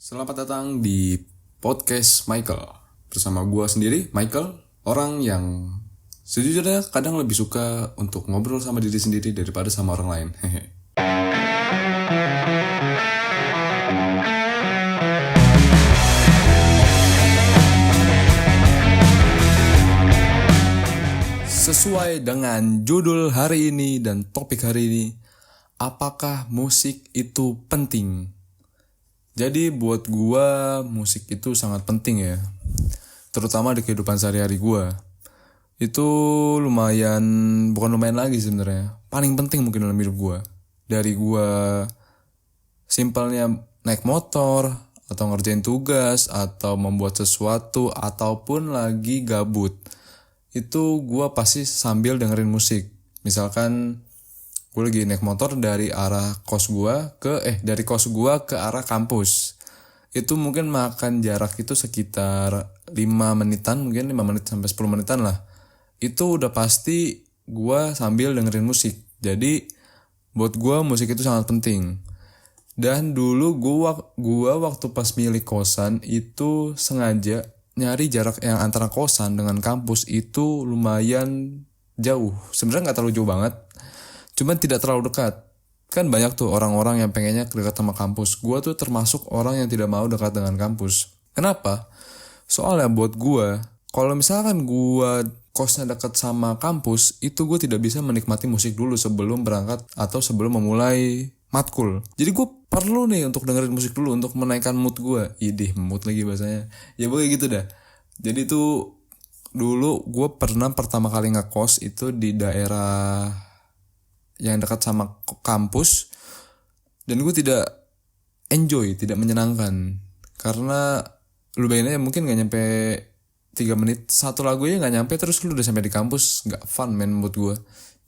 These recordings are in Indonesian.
Selamat datang di podcast Michael. Bersama gue sendiri, Michael. Orang yang sejujurnya kadang lebih suka untuk ngobrol sama diri sendiri daripada sama orang lain. Hehe. Sesuai dengan judul hari ini dan topik hari ini, apakah musik itu penting? Jadi buat gua musik itu sangat penting ya. Terutama di kehidupan sehari-hari gua. Itu bukan lumayan lagi sebenarnya. Paling penting mungkin dalam hidup gua. Dari gua simpelnya naik motor atau ngerjain tugas atau membuat sesuatu ataupun lagi gabut. Itu gua pasti sambil dengerin musik. Misalkan gue lagi naik motor dari arah kos gua dari kos gua ke arah kampus. Itu mungkin makan jarak itu sekitar 5 menitan, mungkin 5 menit sampai 10 menitan lah. Itu udah pasti gua sambil dengerin musik. Jadi buat gua musik itu sangat penting. Dan dulu gua waktu pas milih kosan itu sengaja nyari jarak yang antara kosan dengan kampus itu lumayan jauh. Sebenarnya nggak terlalu jauh banget. Cuman tidak terlalu dekat. Kan banyak tuh orang-orang yang pengennya dekat sama kampus. Gue tuh termasuk orang yang tidak mau dekat dengan kampus. Kenapa? Soalnya buat gue, kalau misalkan gue kosnya dekat sama kampus, itu gue tidak bisa menikmati musik dulu sebelum berangkat atau sebelum memulai matkul. Jadi gue perlu nih untuk dengerin musik dulu untuk menaikkan mood gue. Mood lagi bahasanya. Ya pokoknya gitu dah. Jadi tuh dulu gue pernah pertama kali ngekos itu di daerah yang dekat sama kampus, dan gue tidak menyenangkan karena lu bayangin aja mungkin gak nyampe 3 menit satu lagunya gak nyampe, terus lu udah sampai di kampus. Gak fun men mood gue.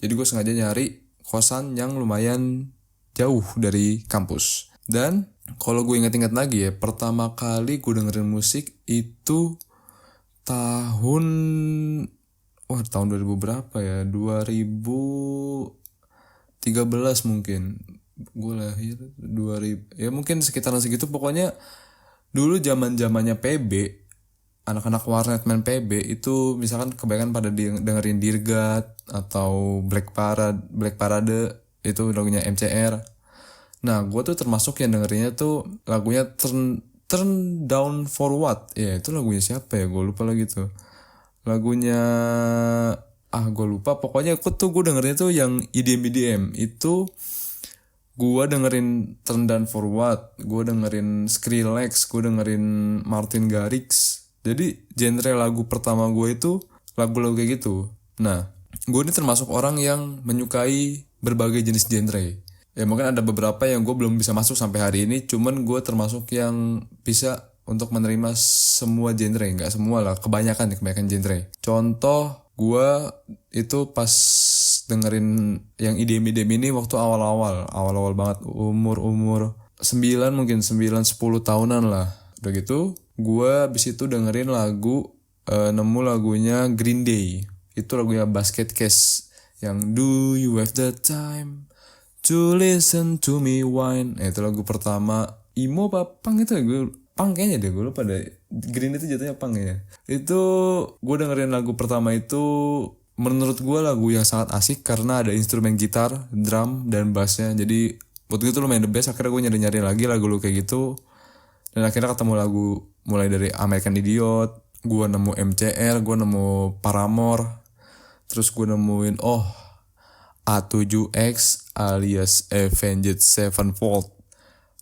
Jadi gue sengaja nyari kosan yang lumayan jauh dari kampus. Dan kalau gue ingat-ingat lagi ya, pertama kali gue dengerin musik itu tahun 2000 berapa ya, 2013 mungkin. Gue lahir 2000, ya mungkin sekitaran segitu. Pokoknya dulu zamannya PB, anak-anak warnet main PB itu misalkan kebanyakan pada dengerin Dirgat atau Black Parade itu lagunya MCR. Nah gue tuh termasuk yang dengerinnya tuh lagunya Turn Down for What. Ya itu lagunya siapa ya, gue lupa lagi tuh lagunya. Gue lupa. Pokoknya gue dengerinnya tuh yang EDM itu. Gue dengerin Turn Down for What, gue dengerin Skrillex, gue dengerin Martin Garrix. Jadi genre lagu pertama gue itu lagu-lagu kayak gitu. Nah gue ini termasuk orang yang menyukai berbagai jenis genre. Ya mungkin ada beberapa yang gue belum bisa masuk sampai hari ini, cuman gue termasuk yang bisa untuk menerima semua genre. Gak semua lah, kebanyakan genre. Contoh, gue itu pas dengerin yang IDM ini waktu awal-awal banget, umur 9 mungkin 9-10 tahunan lah. Udah gitu gue abis itu dengerin nemu lagunya Green Day. Itu lagunya Basket Case yang Do You Have the Time to Listen to Me Whine. Itu lagu pertama. Emo apa punk itu ya, punk kayaknya deh, gue lupa deh. Green itu jatuhnya punk ya. Itu gue dengerin lagu pertama itu, menurut gue lagu yang sangat asik karena ada instrumen gitar, drum, dan bassnya. Jadi buat gue tuh lumayan the best. Akhirnya gue nyari lagi lagu kayak gitu. Dan akhirnya ketemu lagu mulai dari American Idiot, gue nemu MCR, gue nemu Paramore. Terus gue nemuin A7X alias Avenged Sevenfold.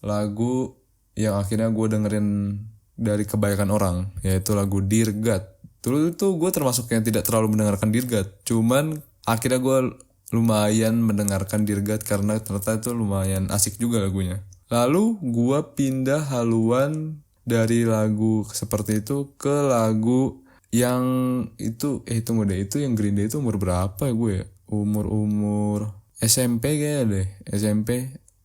Lagu yang akhirnya gue dengerin dari kebanyakan orang, yaitu lagu Dear God. Dulu itu gue termasuk yang tidak terlalu mendengarkan Dear God, cuman akhirnya gue lumayan mendengarkan Dear God karena ternyata itu lumayan asik juga lagunya. Lalu gue pindah haluan dari lagu seperti itu ke lagu yang itu itu yang Green Day itu umur berapa ya gue ya? Umur SMP kayaknya deh.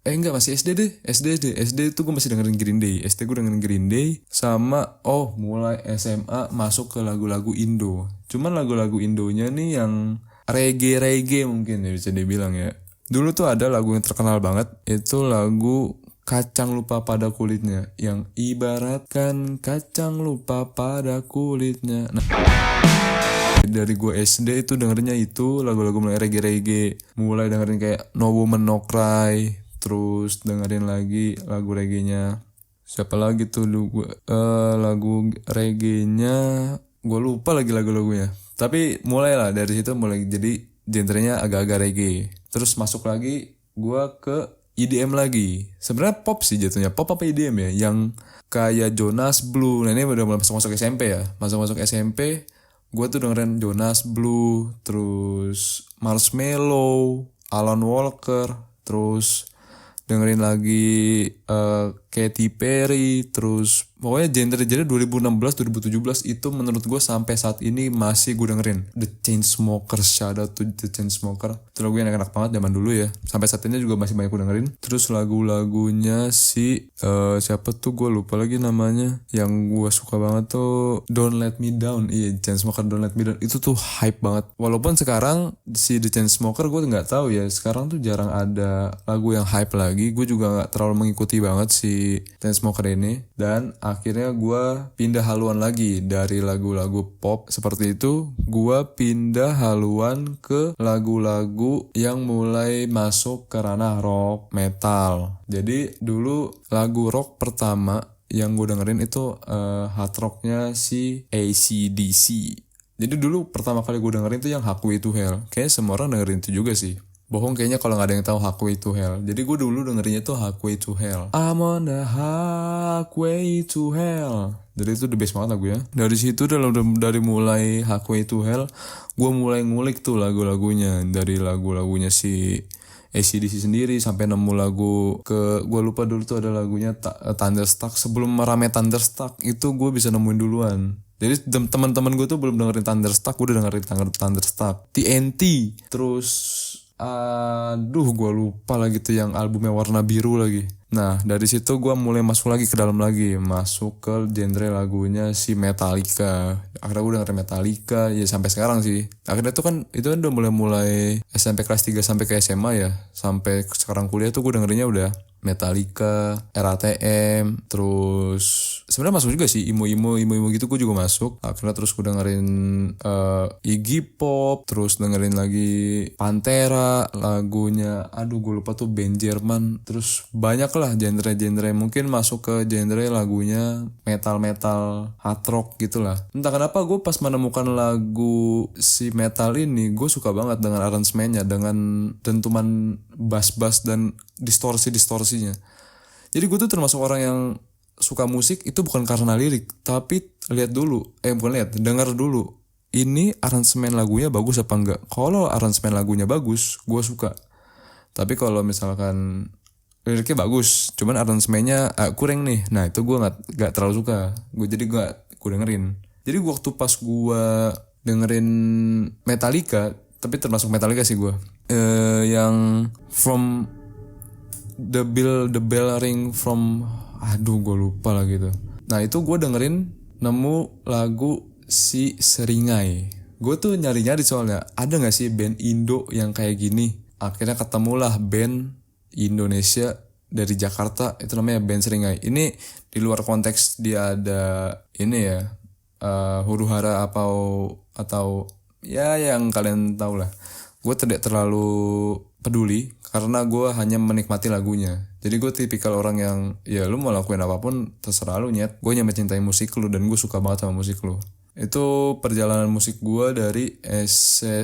Enggak, masih SD deh. SD itu gue masih dengerin Green Day. SD gue dengerin Green Day sama mulai SMA masuk ke lagu-lagu Indo. Cuman lagu-lagu Indonya nih yang reggae mungkin ya bisa dibilang ya. Dulu tuh ada lagu yang terkenal banget, itu lagu kacang lupa pada kulitnya, yang ibaratkan kacang lupa pada kulitnya. Nah, dari gue SD itu dengerinnya itu lagu-lagu mulai reggae, mulai dengerin kayak No Woman No Cry, terus dengerin lagi lagu reggae-nya siapa lagi tuh lagu reggae-nya gue lupa lagi lagu-lagunya, tapi mulailah dari situ, mulai jadi genrenya agak-agak reggae. Terus masuk lagi gue ke EDM lagi, sebenarnya pop sih jatuhnya, pop apa EDM ya, yang kayak Jonas Blue. Nah ini udah mulai masuk SMP ya, masuk SMP gue tuh dengerin Jonas Blue, terus Marshmello, Alan Walker, terus dengerin lagi Katy Perry, terus pokoknya genre-genre 2016-2017 itu menurut gue sampai saat ini masih gue dengerin. The Chainsmokers, shout out to The Chainsmokers. Itu lagu yang enak banget zaman dulu ya. Sampai saat ini juga masih banyak gue dengerin. Terus lagu-lagunya si siapa tuh gue lupa lagi namanya. Yang gue suka banget tuh Don't Let Me Down. Iya, Chainsmokers Don't Let Me Down. Itu tuh hype banget. Walaupun sekarang si The Chainsmokers gue nggak tahu ya. Sekarang tuh jarang ada lagu yang hype lagi. Gue juga nggak terlalu mengikuti banget si Chainsmokers ini. Dan akhirnya gue pindah haluan lagi dari lagu-lagu pop seperti itu, gue pindah haluan ke lagu-lagu yang mulai masuk ke ranah rock, metal. Jadi dulu lagu rock pertama yang gue dengerin itu hard rocknya si AC/DC. Jadi dulu pertama kali gue dengerin itu yang Highway to Hell. Kayaknya semua orang dengerin itu juga sih. Bohong kayaknya kalau gak ada yang tahu Highway to Hell. Jadi gue dulu dengerinnya tuh Highway to Hell. I'm on the highway to hell. Jadi itu the best banget lagu ya. Dari situ dari mulai Highway to Hell, gue mulai ngulik tuh lagu-lagunya. Dari lagu-lagunya si AC/DC sendiri sampai nemu lagu gue lupa dulu tuh ada lagunya Thunderstruck. Sebelum rame Thunderstruck itu gue bisa nemuin duluan. Jadi teman-teman gue tuh belum dengerin Thunderstruck, gue udah dengerin Thunderstruck. TNT, terus gue lupa lagi tuh yang albumnya warna biru lagi. Nah dari situ gue mulai masuk lagi ke dalam lagi, masuk ke genre lagunya si Metallica. Akhirnya gue dengerin Metallica ya sampai sekarang sih. Akhirnya itu kan udah mulai SMP kelas 3 sampai ke SMA ya. Sampai sekarang kuliah tuh gue dengerinnya udah Metallica, RATM, terus sebenarnya masuk juga sih emo gitu gue juga masuk. Akhirnya terus gue dengerin Iggy Pop, terus dengerin lagi Pantera, lagunya gue lupa tuh band Jerman. Terus banyak lah genre-genre, mungkin masuk ke genre lagunya metal hard rock gitulah. Entah kenapa gue pas menemukan lagu si metal ini gue suka banget dengan aransemennya, dengan dentuman bass dan distorsinya. Jadi gue tuh termasuk orang yang suka musik itu bukan karena lirik, tapi dengar dulu ini aransemen lagunya bagus apa enggak. Kalau aransemen lagunya bagus, gue suka. Tapi kalau misalkan liriknya bagus, cuman aransemennya kurang nih, nah itu gue nggak terlalu suka. Gue dengerin. Jadi waktu pas gue dengerin Metallica, tapi termasuk Metallica sih gue, yang From The Bell Ring From, gue lupa lah gitu. Nah itu gue dengerin, nemu lagu si Seringai. Gue tuh nyari-nyari soalnya ada gak sih band Indo yang kayak gini. Akhirnya ketemulah band Indonesia dari Jakarta, itu namanya band Seringai. Ini di luar konteks dia ada ini ya, huru hara atau ya yang kalian tahu lah. Gue tidak terlalu peduli karena gue hanya menikmati lagunya. Jadi gue tipikal orang yang ya lu mau lakuin apapun terserah lu nyet. Gue hanya mencintai musik lu dan gue suka banget sama musik lu. Itu perjalanan musik gue dari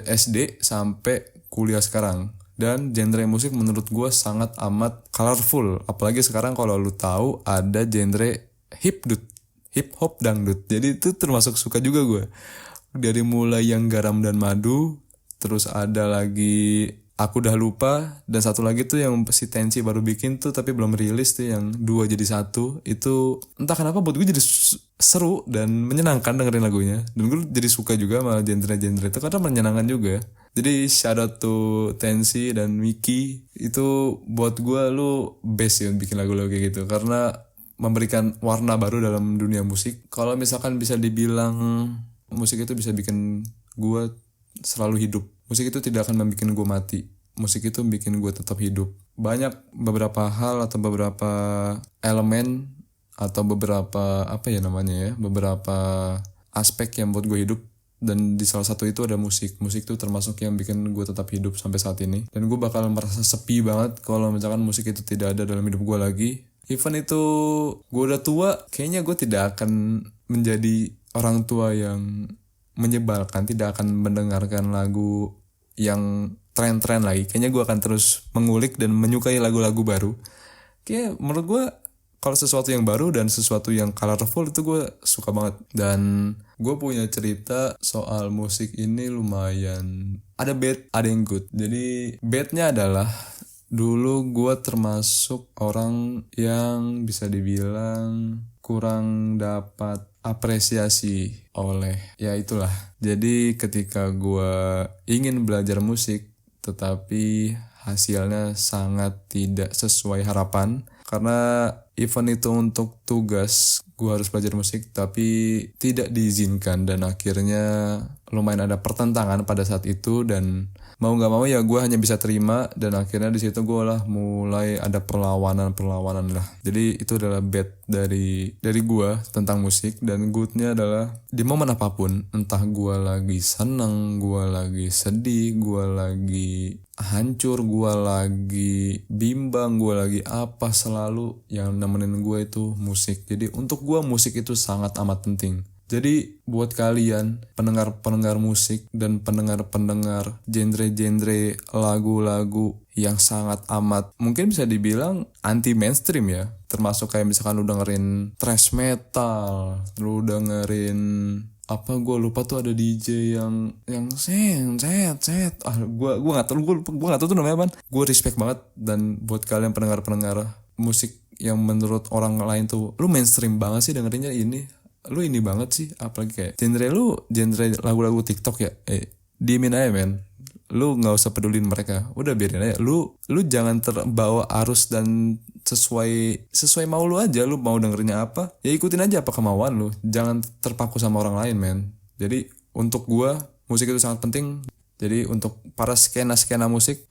SD sampai kuliah sekarang. Dan genre musik menurut gue sangat amat colorful. Apalagi sekarang kalau lu tahu ada genre hip hop dangdut. Jadi itu termasuk suka juga gue. Dari mulai yang Garam dan Madu, terus ada lagi Aku Dah Lupa, dan satu lagi tuh yang si Tensi baru bikin tuh tapi belum rilis tuh, yang 2 jadi 1. Itu entah kenapa buat gue jadi seru dan menyenangkan dengerin lagunya. Dan gue jadi suka juga sama genre-genre itu karena menyenangkan juga. Jadi shout out to Tensi dan Miki. Itu buat gue lu best ya bikin lagu-lagu kayak gitu, karena memberikan warna baru dalam dunia musik. Kalau misalkan bisa dibilang musik itu bisa bikin gue selalu hidup. Musik itu tidak akan membuat gue mati. Musik itu bikin gue tetap hidup. banyak beberapa hal atau beberapa elemen atau beberapa beberapa aspek yang buat gue hidup, dan di salah satu itu ada musik tuh termasuk yang bikin gue tetap hidup sampai saat ini. Dan gue bakal merasa sepi banget kalau misalkan musik itu tidak ada dalam hidup gue lagi. Even itu gue udah tua, kayaknya gue tidak akan menjadi orang tua yang menyebalkan, tidak akan mendengarkan lagu yang tren-tren lagi. Kayaknya gue akan terus mengulik dan menyukai lagu-lagu baru. Kayak menurut gue kalau sesuatu yang baru dan sesuatu yang colorful itu gue suka banget. Dan gue punya cerita soal musik ini lumayan ada bad, ada yang good. Jadi badnya adalah dulu gue termasuk orang yang bisa dibilang kurang dapat apresiasi oleh ya itulah. Jadi ketika gue ingin belajar musik tetapi hasilnya sangat tidak sesuai harapan, karena event itu untuk tugas gue harus belajar musik tapi tidak diizinkan, dan akhirnya lumayan ada pertentangan pada saat itu. Dan mau nggak mau ya gue hanya bisa terima, dan akhirnya di situ gue lah mulai ada perlawanan lah. Jadi itu adalah bad dari gue tentang musik. Dan goodnya adalah di momen apapun, entah gue lagi seneng, gue lagi sedih, gue lagi hancur, gue lagi bimbang, gue lagi apa, selalu yang nemenin gue itu musik. Jadi untuk gue musik itu sangat amat penting. Jadi buat kalian pendengar-pendengar musik dan pendengar-pendengar genre-genre lagu-lagu yang sangat amat mungkin bisa dibilang anti mainstream ya, termasuk kayak misalkan lu dengerin thrash metal, lu dengerin apa, gue lupa tuh ada DJ yang set gue nggak tahu tuh namanya apa. Gue respect banget. Dan buat kalian pendengar musik yang menurut orang lain tuh lu mainstream banget sih dengerinnya ini, lu ini banget sih, apalagi kayak genre lagu-lagu TikTok ya, diemin aja men. Lu nggak usah pedulin mereka, udah biarin aja. Lu jangan terbawa arus dan sesuai mau lu aja. Lu mau dengerinnya apa ya ikutin aja apa kemauan lu, jangan terpaku sama orang lain men. Jadi untuk gua musik itu sangat penting. Jadi untuk para skena musik,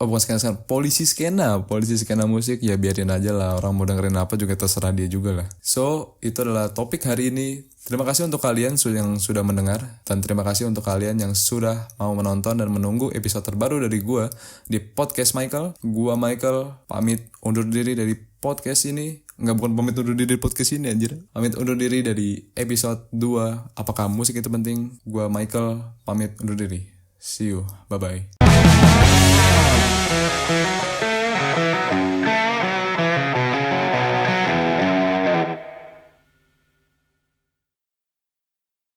polisi skena musik ya biarin aja lah, orang mau dengerin apa juga terserah dia juga lah. So itu adalah topik hari ini. Terima kasih untuk kalian yang sudah mendengar, dan terima kasih untuk kalian yang sudah mau menonton dan menunggu episode terbaru dari gua di podcast Michael. Gua Michael pamit undur diri dari podcast ini. Bukan pamit undur diri dari podcast ini anjir. Pamit undur diri dari episode 2 apakah musik itu penting. Gua Michael pamit undur diri. See you. Bye-bye.